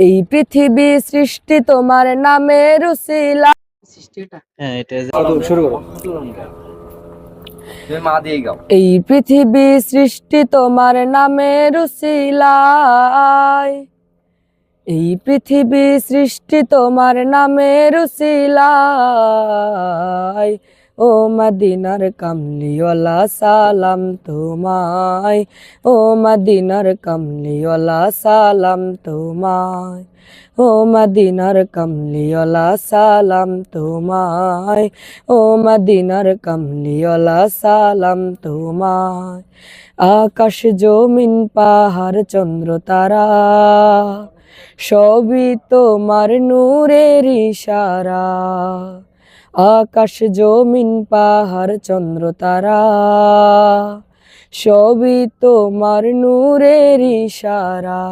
এই পৃথিবী সৃষ্টি তোমার নামের উসিলা। হ্যাঁ এটা শুরু করো। তুমি মা দিয়ে গাও। এই পৃথিবী সৃষ্টি তোমার নামের উসিলায়, এই পৃথিবী সৃষ্টি তোমার নামের উসিলায়। ও মদিনার কামলিওয়ালা সালাম তোমায়, ও মদিনার কামলিওয়ালা সালাম তোমায়, ও মদিনার কামলিওয়ালা সালাম তোমায়, ও মদিনার কামলিওয়ালা সালাম তোমায়। আকাশ জমিন পাহাড় চন্দ্র তারা সবই তোমার নূরের ইশারা। আকাশ জমিন পাহাড় চন্দ্র তারা সবই তোমার নূরের ইশারা।